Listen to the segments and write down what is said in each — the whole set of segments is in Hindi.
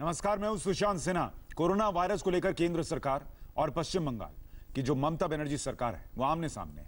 नमस्कार, मैं हूं सुशांत सिन्हा। कोरोना वायरस को लेकर केंद्र सरकार और पश्चिम बंगाल की जो ममता बनर्जी सरकार है वो आमने सामने है।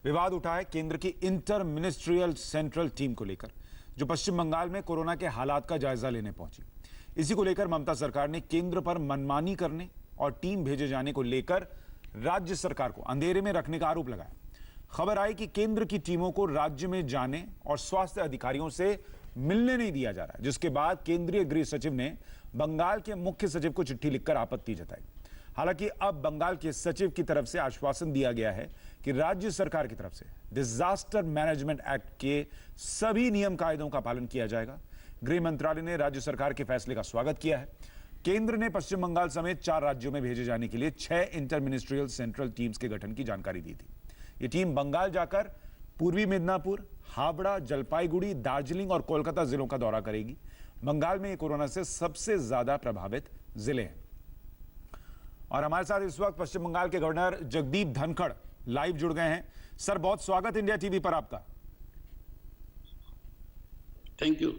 विवाद उठा है केंद्र की इंटर मिनिस्ट्रियल सेंट्रल टीम को लेकर, जो पश्चिम बंगाल में कोरोना के हालात का जायजा लेने पहुंची। इसी को लेकर ममता सरकार ने केंद्र पर मनमानी करने और टीम भेजे जाने को लेकर राज्य सरकार को अंधेरे में रखने का आरोप लगाया। खबर आई कि केंद्र की टीमों को राज्य में जाने और स्वास्थ्य अधिकारियों से मिलने नहीं दिया जा रहा है, जिसके बाद केंद्रीय गृह सचिव ने बंगाल के मुख्य सचिव को चिट्ठी लिखकर आपत्ति जताई। हालांकि अब बंगाल के सचिव की तरफ से आश्वासन दिया गया है कि राज्य सरकार की तरफ से डिजास्टर मैनेजमेंट एक्ट के सभी नियम कायदों का पालन किया जाएगा। गृह मंत्रालय ने राज्य सरकार के फैसले का स्वागत किया है। केंद्र ने पश्चिम बंगाल समेत 4 राज्यों में भेजे जाने के लिए 6 इंटर मिनिस्ट्रियल सेंट्रल टीम्स के गठन की जानकारी दी थी। ये टीम बंगाल जाकर पूर्वी मिदनापुर, हावड़ा, जलपाईगुड़ी, दार्जिलिंग और कोलकाता जिलों का दौरा करेगी। बंगाल में कोरोना से सबसे ज्यादा प्रभावित जिले हैं। और हमारे साथ इस वक्त पश्चिम बंगाल के गवर्नर जगदीप धनखड़ लाइव जुड़ गए हैं। सर, बहुत स्वागत इंडिया टीवी पर आपका। Thank you.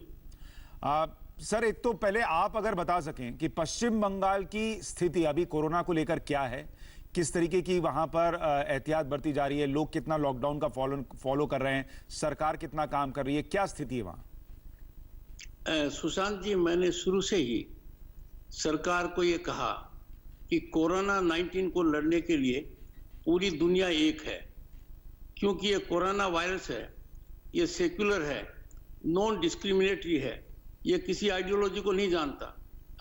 सर, एक तो पहले आप अगर बता सकें कि पश्चिम बंगाल की स्थिति अभी कोरोना को लेकर क्या है, किस तरीके की वहां पर एहतियात बरती जा रही है, लोग कितना लॉकडाउन का फॉलो कर रहे हैं, सरकार कितना काम कर रही है, क्या स्थिति है वहां? सुशांत जी, मैंने शुरू से ही सरकार को ये कहा कि कोरोना 19 को लड़ने के लिए पूरी दुनिया एक है, क्योंकि ये कोरोना वायरस है, ये सेक्युलर है, नॉन डिस्क्रिमिनेटरी है, ये किसी आइडियोलॉजी को नहीं जानता,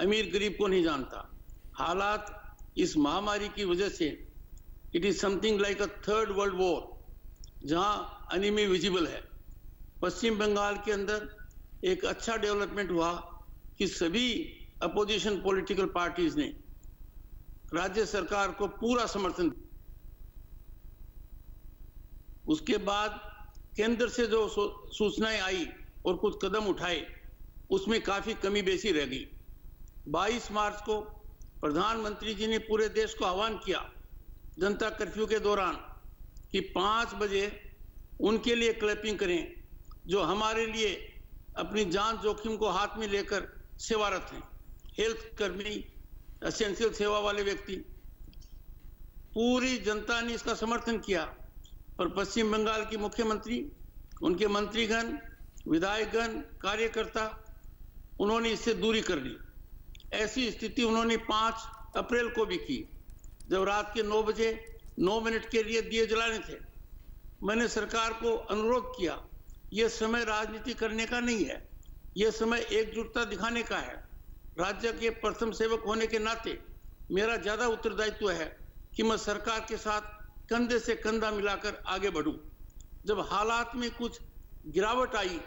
अमीर गरीब को नहीं जानता। हालात इस महामारी की वजह से it is something like a third world war, जहां एनिमी विजिबल है। पश्चिम बंगाल के अंदर एक अच्छा डेवलपमेंट हुआ कि सभी अपोजिशन पॉलिटिकल पार्टीज ने राज्य सरकार को पूरा समर्थन दिया। उसके बाद केंद्र से जो सूचनाएं आई और कुछ कदम उठाए, उसमें काफी कमी बेसी रह गई। 22 मार्च को प्रधानमंत्री जी ने पूरे देश को आह्वान किया जनता कर्फ्यू के दौरान कि 5 बजे उनके लिए क्लैपिंग करें जो हमारे लिए अपनी जान जोखिम को हाथ में लेकर सेवारत हैं। हेल्थ कर्मी, एसेंशियल सेवा वाले व्यक्ति, पूरी जनता ने इसका समर्थन किया। पर पश्चिम बंगाल की मुख्यमंत्री, उनके मंत्रीगण, विधायकगण, कार्यकर्ता, उन्होंने इससे दूरी कर ली। ऐसी स्थिति उन्होंने 5 अप्रैल को भी की, जब रात के 9 बजे 9 मिनट के लिए दिए जलाने थे। मैंने सरकार को अनुरोध किया, यह समय राजनीति करने का नहीं है, यह समय एकजुटता दिखाने का है। राज्य के प्रथम सेवक होने के नाते मेरा ज्यादा उत्तरदायित्व है कि मैं सरकार के साथ कंधे से कंधा मिलाकर आगे बढ़ूं। जब हालात में कुछ गिरावट आई,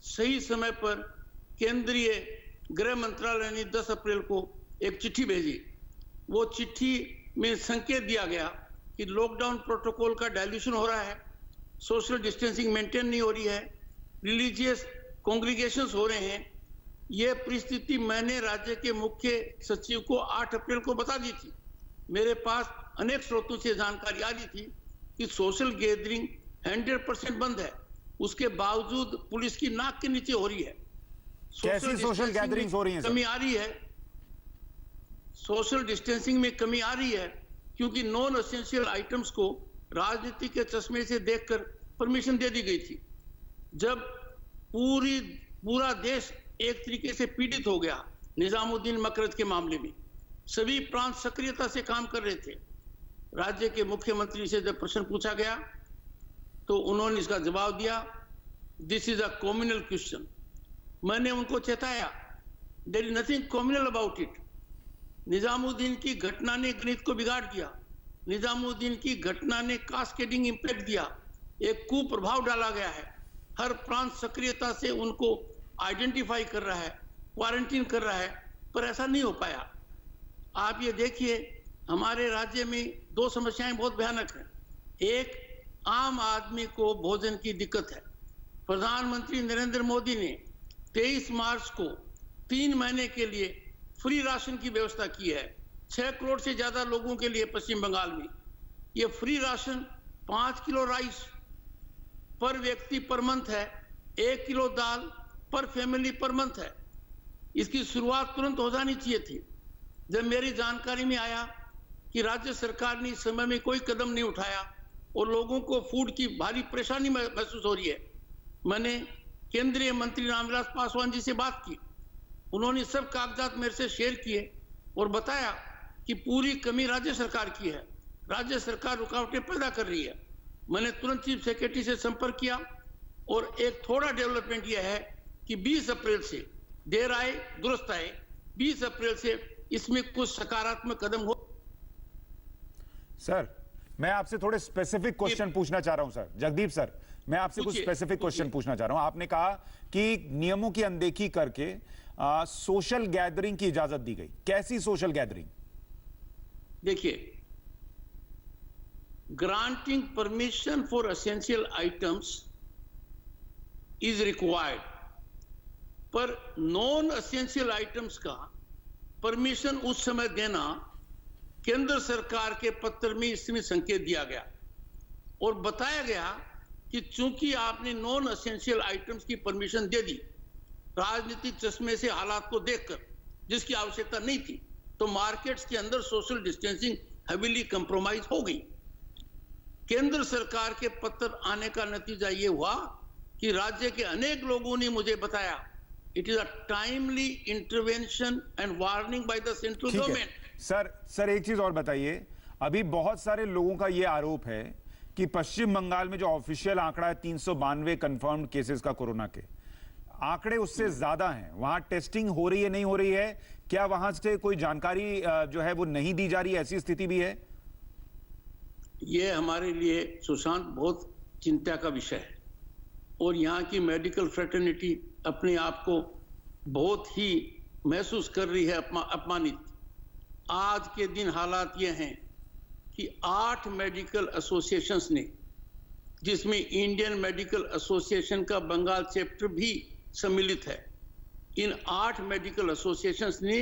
सही समय पर केंद्रीय गृह मंत्रालय ने 10 अप्रैल को एक चिट्ठी भेजी। वो चिट्ठी में संकेत दिया गया कि लॉकडाउन प्रोटोकॉल का डायल्यूशन हो रहा है, सोशल डिस्टेंसिंग मेंटेन नहीं हो रही है, रिलीजियस कॉन्ग्रीगेशंस हो रहे हैं। यह परिस्थिति मैंने राज्य के मुख्य सचिव को 8 अप्रैल को बता दी थी। मेरे पास अनेक स्रोतों से जानकारी आ रही थी कि सोशल गैदरिंग 100% बंद है, उसके बावजूद पुलिस की नाक के नीचे हो रही है। कैसी सोशल गैदरिंग्स हो रही हैं? कमी आ रही है, सोशल डिस्टेंसिंग में कमी आ रही है, क्योंकि नॉन एसेंशियल आइटम्स को राजनीति के चश्मे से देखकर परमिशन दे दी गई थी। जब पूरा देश एक तरीके से पीड़ित हो गया निजामुद्दीन मकरज के मामले में, सभी प्रांत सक्रियता से काम कर रहे थे। राज्य के मुख्यमंत्री से जब प्रश्न पूछा गया तो उन्होंने इसका जवाब दिया, this is a communal question. मैंने उनको चेताया, there is nothing communal about it. Nizamuddin की घटना ने गणित को बिगाड़ दिया, निजामुद्दीन की घटना ने कास्केडिंग इंपैक्ट दिया, एक कुप्रभाव डाला गया है। हर प्रांत सक्रियता से उनको आइडेंटिफाई कर रहा है, क्वारंटीन कर रहा है, पर ऐसा नहीं हो पाया। आप ये देखिए, हमारे राज्य में 2 समस्याएं बहुत भयानक हैं। एक, आम आदमी को भोजन की दिक्कत है। प्रधानमंत्री नरेंद्र मोदी ने 23 मार्च को 3 महीने के लिए फ्री राशन की व्यवस्था की है 6 करोड़ से ज्यादा लोगों के लिए पश्चिम बंगाल में। ये फ्री राशन 5 किलो राइस पर व्यक्ति पर मंथ है, 1 किलो दाल पर फैमिली पर मंथ है। इसकी शुरुआत तुरंत हो जानी चाहिए थी। जब मेरी जानकारी में आया कि राज्य सरकार ने इस समय में कोई कदम नहीं उठाया और लोगों को फूड की भारी परेशानी महसूस हो रही है, मैंने केंद्रीय मंत्री रामविलास पासवान जी से बात की। उन्होंने सब कागजात मेरे से शेयर किए और बताया कि पूरी कमी राज्य सरकार की है, राज्य सरकार रुकावटें पैदा कर रही है। मैंने तुरंत चीफ सेक्रेटरी से संपर्क किया और एक थोड़ा डेवलपमेंट यह है कि 20 अप्रैल से, देर आए दुरुस्त आए, 20 अप्रैल से इसमें कुछ सकारात्मक कदम हो। सर, मैं आपसे थोड़े स्पेसिफिक क्वेश्चन पूछना चाह रहा हूं सर। जगदीप सर, मैं आपसे कुछ स्पेसिफिक क्वेश्चन पूछना चाह रहा हूं। आपने कहा कि नियमों की अनदेखी करके सोशल गैदरिंग की इजाजत दी गई। कैसी सोशल गैदरिंग? देखिए, granting permission for essential items is required, पर नॉन एसेंशियल आइटम्स का परमिशन उस समय देना केंद्र सरकार के पत्र में इसमें संकेत दिया गया और बताया गया कि चूंकि आपने नॉन एसेंशियल आइटम्स की परमिशन दे दी राजनीतिक चश्मे से हालात को देखकर, जिसकी आवश्यकता नहीं थी, तो मार्केट्स के अंदर सोशल डिस्टेंसिंग हेवीली कंप्रोमाइज हो गई। केंद्र सरकार के पत्र आने का नतीजा यह हुआ कि राज्य के अनेक लोगों ने मुझे बताया, it is a timely intervention and warning by the central government. Sir एक चीज और बताइए, अभी बहुत सारे लोगों का यह आरोप है कि पश्चिम बंगाल में जो ऑफिशियल आंकड़ा है 392 कंफर्म्ड केसेस का कोरोना के, आंकड़े उससे ज्यादा हैं। वहां टेस्टिंग हो रही है, नहीं हो रही है? क्या वहां से कोई जानकारी जो है वो नहीं दी जा रही है? ऐसी स्थिति भी है? यह हमारे लिए सुशांत बहुत चिंता का विषय है और यहाँ की मेडिकल फ्रेटर्निटी अपने आप को बहुत ही महसूस कर रही है अपमानित। आज के दिन हालात ये हैं कि 8 मेडिकल एसोसिएशंस ने, जिसमें इंडियन मेडिकल एसोसिएशन का बंगाल चैप्टर भी सम्मिलित है, इन 8 मेडिकल एसोसिएशंस ने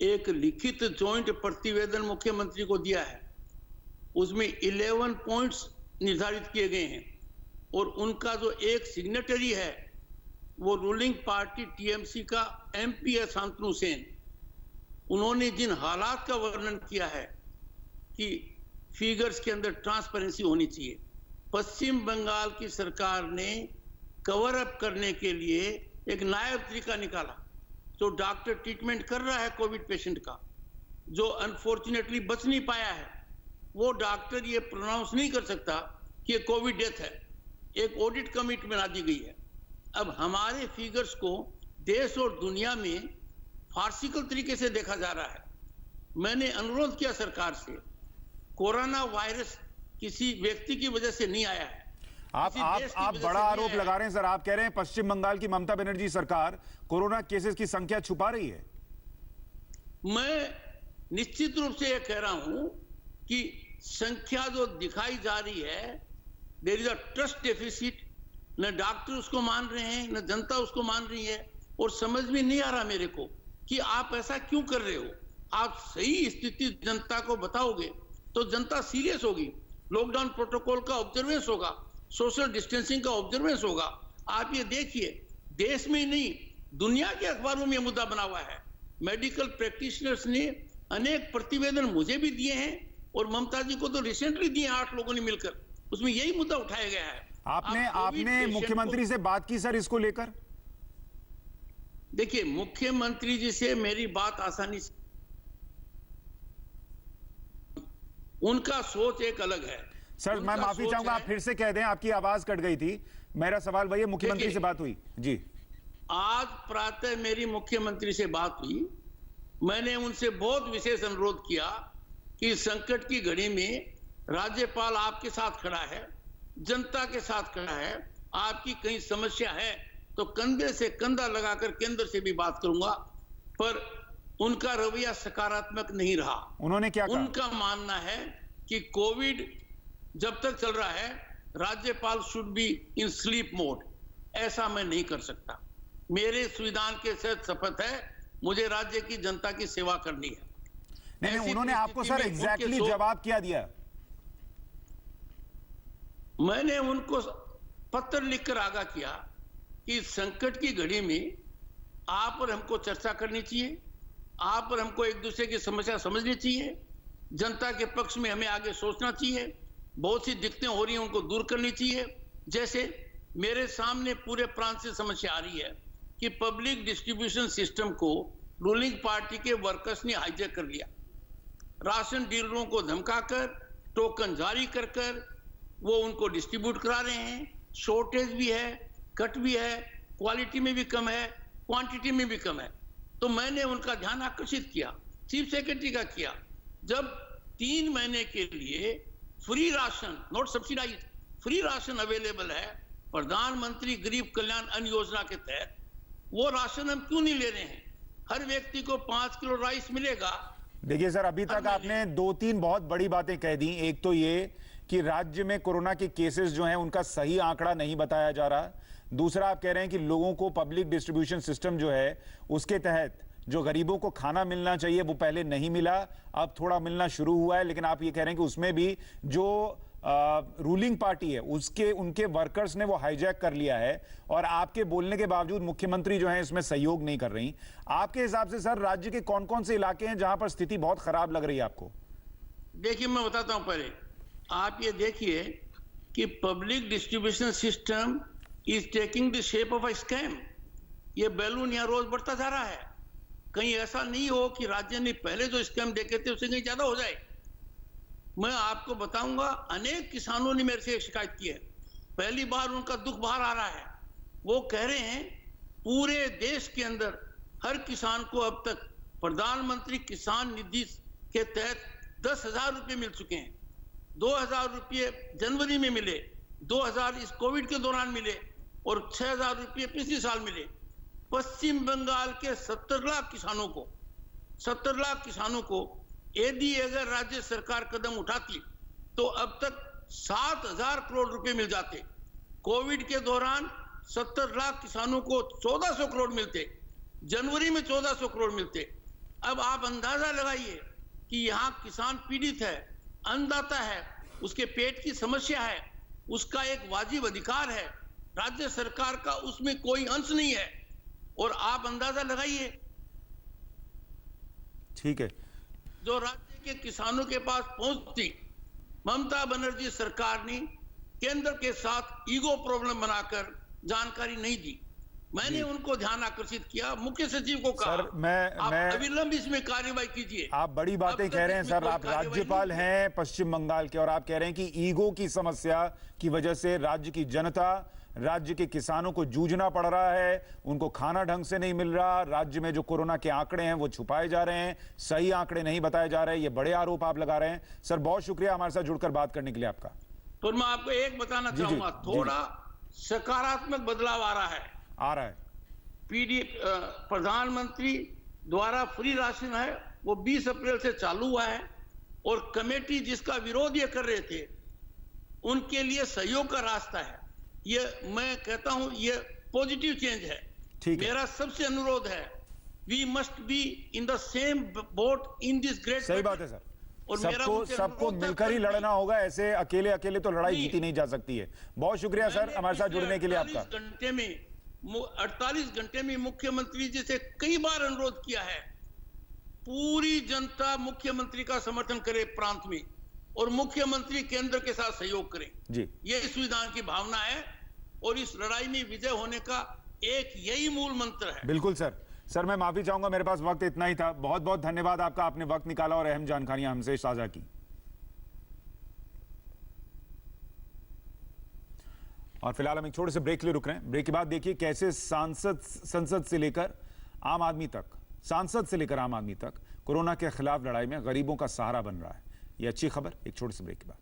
एक लिखित जॉइंट प्रतिवेदन मुख्यमंत्री को दिया है। उसमें 11 पॉइंट्स निर्धारित किए गए हैं और उनका जो एक सिग्नेटरी है वो रूलिंग पार्टी टीएमसी का एमपी है शांतनु सेन। उन्होंने जिन हालात का वर्णन किया है कि फिगर्स के अंदर ट्रांसपेरेंसी होनी चाहिए, पश्चिम बंगाल की सरकार ने कवर अप करने के लिए एक नायाब तरीका निकाला। जो डॉक्टर ट्रीटमेंट कर रहा है कोविड पेशेंट का, जो अनफॉर्चुनेटली बच नहीं पाया है, वो डॉक्टर ये प्रोनाउंस नहीं कर सकता कि ये कोविड डेथ है। एक ऑडिट कमेटी बना दी गई है। अब हमारे फिगर्स को देश और दुनिया में फार्सिकल तरीके से देखा जा रहा है। मैंने अनुरोध किया सरकार से, कोरोना वायरस किसी व्यक्ति की वजह से नहीं आया है। आप बड़ा आरोप लगा रहे हैं सर। आप कह रहे हैं पश्चिम बंगाल की ममता बनर्जी सरकार कोरोना केसेस की संख्या छुपा रही है। मैं निश्चित रूप से यह कह रहा हूं कि संख्या जो दिखाई जा रही है, there is a trust deficit. न डॉक्टर उसको मान रहे हैं, न जनता उसको मान रही है और समझ में नहीं आ रहा मेरे को कि आप ऐसा क्यों कर रहे हो। आप सही स्थिति जनता को बताओगे तो जनता सीरियस होगी। लॉकडाउन प्रोटोकॉल का ऑब्जर्वेंस होगा, सोशल डिस्टेंसिंग का ऑब्जर्वेंस होगा। आप ये देखिए, देश में ही नहीं दुनिया के अखबारों में मुद्दा बना हुआ है। मेडिकल प्रैक्टिशनर्स ने अनेक प्रतिवेदन मुझे भी दिए हैं और ममता जी को तो रिसेंटली दिए 8 लोगों ने मिलकर, उसमें यही मुद्दा उठाया गया है। आपने मुख्यमंत्री से बात की सर इसको लेकर? देखिए, मुख्यमंत्री जी से मेरी बात आसानी से, उनका सोच एक अलग है सर। मैं माफी चाहूंगा, आप फिर से कह दें, आपकी आवाज कट गई थी। मेरा सवाल वही है, मुख्यमंत्री से बात हुई जी? आज प्रातः मेरी मुख्यमंत्री से बात हुई। मैंने उनसे बहुत विशेष अनुरोध किया कि संकट की घड़ी में राज्यपाल आपके साथ खड़ा है, जनता के साथ खड़ा है, आपकी कहीं समस्या है तो कंधे से कंधा लगाकर केंद्र से भी बात करूंगा। पर उनका रवैया सकारात्मक नहीं रहा। उन्होंने क्या कहा? उनका मानना है कि कोविड जब तक चल रहा है राज्यपाल should be in sleep mode. ऐसा मैं नहीं कर सकता। मेरे संविधान के साथ शपथ है, मुझे राज्य की जनता की सेवा करनी है। नहीं, उन्होंने आपको सर एग्जैक्टली जवाब क्या दिया? मैंने उनको पत्र लिखकर आगाह किया कि संकट की घड़ी में आप और हमको चर्चा करनी चाहिए, आप और हमको एक दूसरे की समस्या समझनी चाहिए, जनता के पक्ष में हमें आगे सोचना चाहिए, बहुत सी दिक्कतें हो रही हैं उनको दूर करनी चाहिए। जैसे मेरे सामने पूरे प्रांत से समस्या आ रही है कि पब्लिक डिस्ट्रीब्यूशन सिस्टम को रूलिंग पार्टी के वर्कर्स ने हाईजैक कर लिया। राशन डीलरों को धमकाकर टोकन जारी कर कर वो उनको डिस्ट्रीब्यूट करा रहे हैं। शॉर्टेज भी है, कट भी है, क्वालिटी में भी कम है, क्वांटिटी में भी कम है। तो मैंने उनका ध्यान आकर्षित किया, चीफ सेक्रेटरी का किया। जब 3 महीने के लिए free ration, not subsidise, free ration available है प्रधानमंत्री गरीब कल्याण अन्न योजना के तहत, वो राशन हम क्यों नहीं ले रहे हैं? हर व्यक्ति को 5 किलो राइस मिलेगा। देखिए सर, अभी तक आपने 2-3 बहुत बड़ी बातें कह दी। एक तो ये कि राज्य में कोरोना के केसेस जो हैं उनका सही आंकड़ा नहीं बताया जा रहा। दूसरा, आप कह रहे हैं कि लोगों को पब्लिक डिस्ट्रीब्यूशन सिस्टम जो है उसके तहत जो गरीबों को खाना मिलना चाहिए वो पहले नहीं मिला, अब थोड़ा मिलना शुरू हुआ है। लेकिन आप ये कह रहे हैं कि उसमें भी जो रूलिंग पार्टी है उसके उनके वर्कर्स ने वो हाईजैक कर लिया है, और आपके बोलने के बावजूद मुख्यमंत्री जो है इसमें सहयोग नहीं कर रही। आपके हिसाब से सर राज्य के कौन कौन से इलाके हैं जहां पर स्थिति बहुत खराब लग रही है आपको? देखिए मैं बताता हूं। पहले आप ये देखिए कि public distribution system is taking the shape of a scam. ये बैलून यहाँ रोज बढ़ता जा रहा है। कहीं ऐसा नहीं हो कि राज्य ने पहले जो स्कैम देखे थे उससे कहीं ज्यादा हो जाए। मैं आपको बताऊंगा, अनेक किसानों ने मेरे से शिकायत की है। पहली बार उनका दुख बाहर आ रहा है। वो कह रहे हैं पूरे देश के अंदर हर किसान को अब तक प्रधानमंत्री किसान निधि के तहत 10,000 रुपये मिल चुके हैं। 2,000 रुपये जनवरी में मिले, 2,000 इस कोविड के दौरान मिले, और 6,000 रुपये पिछले साल मिले। पश्चिम बंगाल के 70 लाख किसानों को यदि अगर राज्य सरकार कदम उठाती तो अब तक 7,000 करोड़ रुपए मिल जाते। कोविड के दौरान 70 लाख किसानों को 1,400 करोड़ मिलते, जनवरी में 1,400 करोड़ मिलते। अब आप अंदाजा लगाइए कि यहाँ किसान पीड़ित है, अन्नदाता है, उसके पेट की समस्या है, उसका एक वाजिब अधिकार है, राज्य सरकार का उसमें कोई अंश नहीं है। और आप अंदाजा लगाइए, ठीक है, जो राज्य के किसानों के पास पहुंचती, ममता बनर्जी सरकार ने केंद्र के साथ ईगो प्रॉब्लम बनाकर जानकारी नहीं दी। मैंने उनको ध्यान आकर्षित किया, मुख्य सचिव को कहा सर आप अविलंब इसमें कार्रवाई कीजिए। आप बड़ी बातें कह रहे हैं सर, आप राज्यपाल हैं पश्चिम बंगाल के, और आप कह रहे हैं कि ईगो की समस्या की वजह से राज्य की जनता, राज्य के किसानों को जूझना पड़ रहा है, उनको खाना ढंग से नहीं मिल रहा, राज्य में जो कोरोना के आंकड़े हैं वो छुपाए जा रहे हैं, सही आंकड़े नहीं बताए जा रहे हैं। ये बड़े आरोप आप लगा रहे हैं। सर बहुत शुक्रिया हमारे साथ जुड़कर बात करने के लिए आपका। तो मैं आपको एक बताना चाहूंगा, थोड़ा सकारात्मक बदलाव आ रहा है। प्रधानमंत्री द्वारा फ्री राशन है वो 20 अप्रैल से चालू हुआ है, और कमेटी जिसका विरोध ये कर रहे थे उनके लिए सहयोग का रास्ता है। ये मैं कहता हूं ये पॉजिटिव चेंज है। मेरा सबसे अनुरोध है, we must be in the same boat in this great. सही बात है सर, और सबको मिलकर ही लड़ना होगा। ऐसे अकेले तो लड़ाई जीती नहीं जा सकती है। बहुत शुक्रिया सर हमारे साथ जुड़ने के लिए आपका। 48 घंटे में मुख्यमंत्री जी से कई बार अनुरोध किया है, पूरी जनता मुख्यमंत्री का समर्थन करे प्रांत में, और मुख्यमंत्री केंद्र के साथ सहयोग करें जी। ये संविधान की भावना है, और इस लड़ाई में विजय होने का एक यही मूल मंत्र है। बिल्कुल सर मैं माफी चाहूंगा, मेरे पास वक्त इतना ही था। बहुत बहुत धन्यवाद आपका, आपने वक्त निकाला और अहम जानकारियां हमसे साझा की। और फिलहाल हम एक छोटे से ब्रेक के लिए रुक रहे हैं। ब्रेक के बाद देखिए कैसे संसद से लेकर आम आदमी तक, सांसद से लेकर आम आदमी तक कोरोना के खिलाफ लड़ाई में गरीबों का सहारा बन रहा है। ये अच्छी खबर। एक छोटे से ब्रेक के बाद।